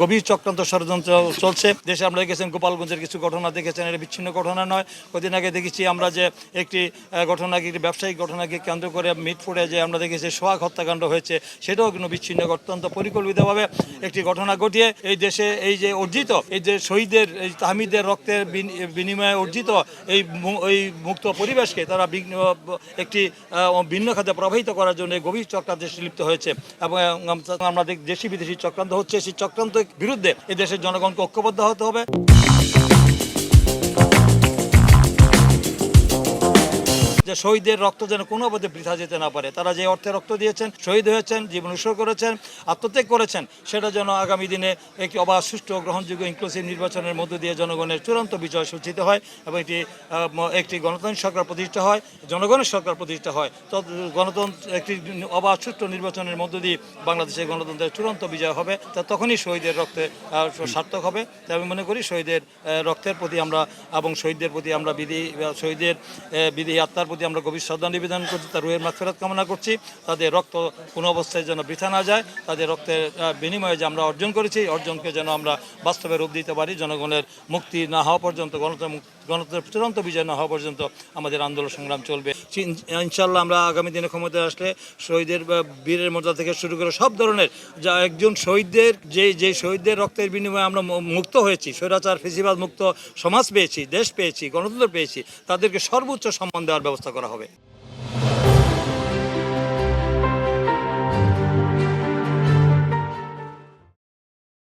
গভীর চক্রান্ত ষড়যন্ত্র চলছে দেশে। আমরা দেখেছেন গোপালগঞ্জের কিছু ঘটনা দেখেছেন, এটা বিচ্ছিন্ন ঘটনা নয়। কদিন আগে দেখেছি আমরা যে একটি ঘটনাকে, একটি ব্যবসায়িক ঘটনাকে কেন্দ্র করে মিটফোর্ডে যে আমরা দেখেছি সোহাগ হত্যাকাণ্ড হয়েছে, সেটাও কিন্তু বিচ্ছিন্ন অত্যন্ত পরিকল্পিতভাবে একটি ঘটনা ঘটিয়ে এই দেশে এই যে অর্জিত, এই যে শহীদের, এই তাহমিদের রক্তের বিনিময়ে অর্জিত এই মুক্ত পরিবেশকে তারা একটি ভিন্ন খাতে প্রবাহিত করার জন্য গভীর চক্রান্তে লিপ্ত হয়েছে। এবং আমরা দেশি বিদেশি চক্রান্ত হচ্ছে, সেই চক্রান্ত বিরুদ্ধে এদেশের জনগণকে ঐক্যবদ্ধ হতে হবে। যে শহীদের রক্ত যেন কোনো অবধি বৃথা যেতে না পারে। তারা যে অর্থে রক্ত দিয়েছেন, শহীদ হয়েছেন, জীবন উৎসর্গ করেছেন, আত্মত্যাগ করেছেন, সেটা যেন আগামী দিনে একটি অবাধ, সুষ্ঠু, গ্রহণযোগ্য, ইনক্লুসিভ নির্বাচনের মধ্য দিয়ে জনগণের চূড়ান্ত বিজয় সূচিত হয় এবং একটি গণতান্ত্রিক সরকার প্রতিষ্ঠা হয়, জনগণের সরকার প্রতিষ্ঠা হয়। গণতন্ত্র একটি অবাধ, সুষ্ঠু নির্বাচনের মধ্য দিয়ে বাংলাদেশের গণতন্ত্রের চূড়ান্ত বিজয় হবে। তখনই শহীদের রক্তে সার্থক হবে। তাই আমি মনে করি শহীদের রক্তের প্রতি আমরা এবং শহীদদের প্রতি আমরা শহীদের বিধি আত্মার প্রতি আমরা গভীর শ্রদ্ধা নিবেদন করছি, তার রুহের মাগফিরাত কামনা করছি। তাদের রক্ত কোনো অবস্থায় যেন বৃথা না যায়, তাদের রক্তের বিনিময়ে যে আমরা অর্জন করেছি, অর্জনকে যেন আমরা বাস্তবে রূপ দিতে পারি। জনগণের মুক্তি না হওয়া পর্যন্ত, গণতন্ত্রের চূড়ান্ত বিজয় না হওয়া পর্যন্ত আমাদের আন্দোলন সংগ্রাম চলবে। ইনশাআল্লাহ আমরা আগামী দিনে ক্ষমতায় আসলে শহীদের বীরের মর্যাদা থেকে শুরু করে সব ধরনের যা একজন শহীদদের যে শহীদদের রক্তের বিনিময়ে আমরা মুক্ত হয়েছি, স্বৈরাচার ফেসিবাদ মুক্ত সমাজ পেয়েছি, দেশ পেয়েছি, গণতন্ত্র পেয়েছি, তাদেরকে সর্বোচ্চ সম্মান দেওয়ার ব্যবস্থা করা হবে।